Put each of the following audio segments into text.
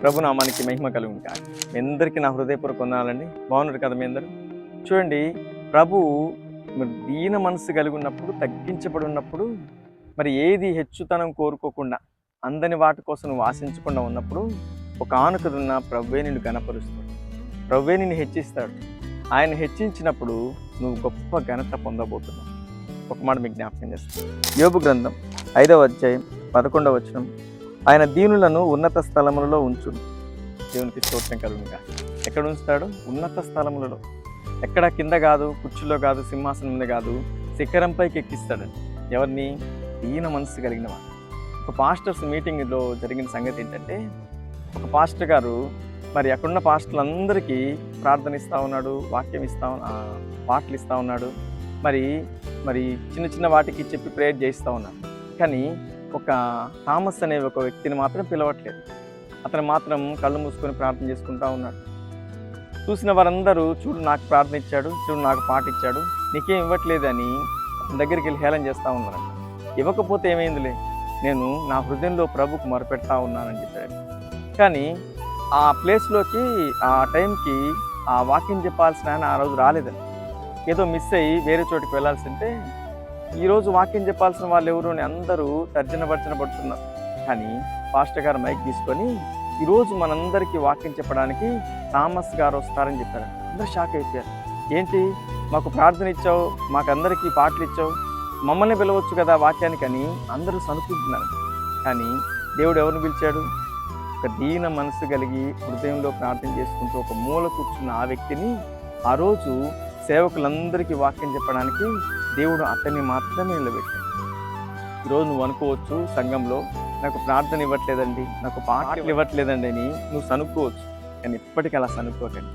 ప్రభునామానికి మహిమ కలుగును కాక. మీ అందరికీ నా హృదయపూర్వక వందనాలండి. బాగున్నారు కదా మీ అందరూ? చూడండి, ప్రభు మరి దీన మనసు కలిగి ఉన్నప్పుడు, తగ్గించబడి ఉన్నప్పుడు, మరి ఏది హెచ్చుతనం కోరుకోకుండా, అందని వాటి కోసం నువ్వు ఆశించకుండా ఉన్నప్పుడు, ఒక ఆనుకదున్న ప్రభువే నిన్ను ఘనపరుస్తాడు, ప్రభువే నిన్ను హెచ్చిస్తాడు. ఆయన హెచ్చించినప్పుడు నువ్వు గొప్ప ఘనత పొందబోతున్నావు. ఒక మాట మీకు జ్ఞాపకం చేస్తాను. యోబు గ్రంథం 5వ అధ్యాయం 11వ వచనం, ఆయన దీనులను ఉన్నత స్థలములలో ఉంచును. దేవునికి స్తోత్రం కలుగునుగా. ఎక్కడ ఉంచుతాడు? ఉన్నత స్థలములలో. ఎక్కడ కింద కాదు, కుర్చీలో కాదు, సింహాసనం మీద కాదు, శిఖరంపైకి ఎక్కిస్తాడండి. ఎవరిని? దీన మనసు కలిగిన వాడు. ఒక పాస్టర్స్ మీటింగ్లో జరిగిన సంగతి ఏంటంటే, ఒక పాస్టర్ గారు మరి అక్కడున్న పాస్టర్లందరికీ ప్రార్థన ఇస్తూ ఉన్నాడు, వాక్యం పాటలు ఇస్తూ ఉన్నాడు, మరి చిన్న చిన్న వాటికి చెప్పి ప్రేయర్ చేస్తూ ఉన్నాడు. కానీ ఒక థామస్ అనే ఒక వ్యక్తిని మాత్రం పిలవట్లేదు. అతను మాత్రం కళ్ళు మూసుకొని ప్రార్థన చేసుకుంటూ ఉన్నాడు. చూసిన వారందరూ, చూడు నాకు ప్రార్థన ఇచ్చాడు, చూడు నాకు పాట ఇచ్చాడు, నీకేం ఇవ్వట్లేదని అతని దగ్గరికి వెళ్ళి హేళన చేస్తూ ఉన్నారంట. ఇవ్వకపోతే ఏమైందిలే, నేను నా హృదయంలో ప్రభుకు మొరపెడతా ఉన్నానని చెప్పాడు. కానీ ఆ ప్లేస్లోకి, ఆ టైంకి ఆ వాక్యం చెప్పాల్సిన ఆయన ఆ రోజు రాలేదని, ఏదో మిస్ అయ్యి వేరే చోటికి వెళ్ళాల్సి ఉంటే, ఈరోజు వాక్యం చెప్పాల్సిన వాళ్ళు ఎవరు అని అందరూ తర్జన పడుతున్నారు. కానీ పాస్టర్ గారు మైక్ తీసుకొని, ఈరోజు మనందరికీ వాక్యం చెప్పడానికి థామస్ గారు వస్తారని చెప్పారు. అందరూ షాక్ అయిపోయారు. ఏంటి, మాకు ప్రార్థన ఇచ్చావు, మాకందరికీ పాటలు ఇచ్చావు, మమ్మల్ని పిలవచ్చు కదా వాక్యానికి అని అందరూ సనుకుంటున్నారు. కానీ దేవుడు ఎవరిని పిలిచాడు? ఒక దీన మనసు కలిగి హృదయంలో ప్రార్థన చేసుకుంటూ ఒక మూల కూర్చున్న ఆ వ్యక్తిని ఆ రోజు సేవకులందరికీ వాక్యం చెప్పడానికి దేవుడు అతన్ని మాత్రమే నిలబెట్టాడు. ఈరోజు నువ్వు అనుకోవచ్చు, సంఘంలో నాకు ప్రార్థన ఇవ్వట్లేదండి, నాకు పాటలు ఇవ్వట్లేదండి అని నువ్వు సనుక్కోవచ్చు. కానీ ఎప్పటికీ అలా సనుక్కోకండి.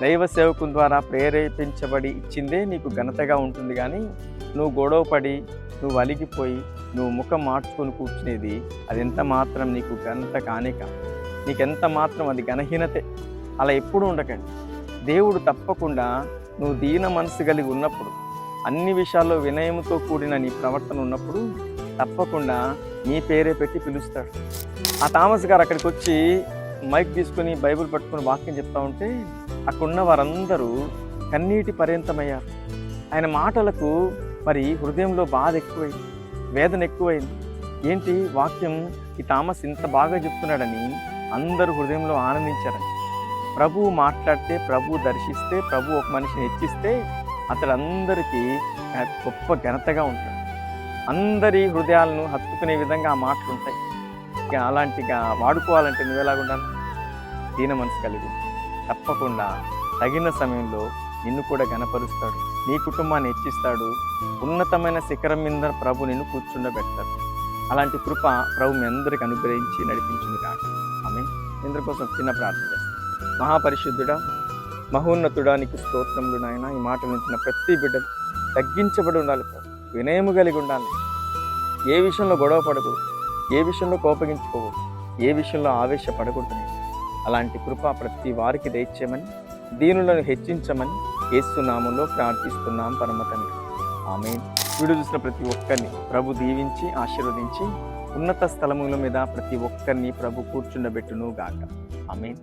దైవ సేవకుని ద్వారా ప్రేరేపించబడి ఇచ్చిందే నీకు ఘనతగా ఉంటుంది. కానీ నువ్వు గొడవపడి, నువ్వు అలిగిపోయి, నువ్వు ముఖం మార్చుకొని కూర్చునేది అది ఎంత మాత్రం నీకు ఘనత కానే కాదు. నీకెంత మాత్రం అది ఘనహీనతే. అలా ఎప్పుడూ ఉండకండి. దేవుడు తప్పకుండా నువ్వు దీన మనసు కలిగి ఉన్నప్పుడు, అన్ని విషయాల్లో వినయముతో కూడిన నీ ప్రవర్తన ఉన్నప్పుడు తప్పకుండా నీ పేరే పెట్టి పిలుస్తాడు. ఆ థామస్ గారు అక్కడికి వచ్చి మైక్ తీసుకొని బైబిల్ పట్టుకొని వాక్యం చెప్తా ఉంటే అక్కడున్న వారందరూ కన్నీటి పర్యంతమయ్యారు. ఆయన మాటలకు మరి హృదయంలో బాధ ఎక్కువైంది, వేదన ఎక్కువైంది. ఏంటి వాక్యం ఈ థామస్ ఇంత బాగా చెప్తున్నాడని అందరూ హృదయంలో ఆనందించారని. ప్రభువు మాట్లాడితే, ప్రభువు దర్శిస్తే, ప్రభు ఒక మనిషిని హెచ్చిస్తే అతడు అందరికీ గొప్ప ఘనతగా ఉంటాడు. అందరి హృదయాలను హత్తుకునే విధంగా ఆ మాటలు ఉంటాయి. ఇక అలాంటిగా వాడుకోవాలంటే నువ్వెలాగుండాలి? దీన మనసు కలిగి తప్పకుండా తగిన సమయంలో నిన్ను కూడా ఘనపరుస్తాడు, నీ కుటుంబాన్ని హెచ్చిస్తాడు, ఉన్నతమైన శిఖరం మీద ప్రభు నిన్ను కూర్చుండబెడతాడు. అలాంటి కృప ప్రభు మీ అందరికి అనుగ్రహించి నడిపించింది కాక. ఆమేన్. ఇందరి కోసం చిన్న ప్రార్థన చేస్తాను. మహాపరిశుద్ధుడా, మహోన్నతుడా, నీకు స్తోత్రములు నాయన. ఈ మాట వింటున్న ప్రతి బిడ్డలు తగ్గించబడి ఉండాలి ప్రభు, వినయము కలిగి ఉండాలి. ఏ విషయంలో గొడవ పడకూడదు, ఏ విషయంలో కోపగించుకోకూడదు, ఏ విషయంలో ఆవేశపడకూడదు. అలాంటి కృప ప్రతి వారికి దయచేయమని, దీనులను హెచ్చించమని యేసు నామములో ప్రార్థిస్తున్నాం పరమ తండ్రి. ఆమేన్. వీడియో చూసిన ప్రతి ఒక్కరిని ప్రభు దీవించి ఆశీర్వదించి ఉన్నత స్థలముల మీద ప్రతి ఒక్కరిని ప్రభు కూర్చుండబెట్టును గాక. ఆమేన్.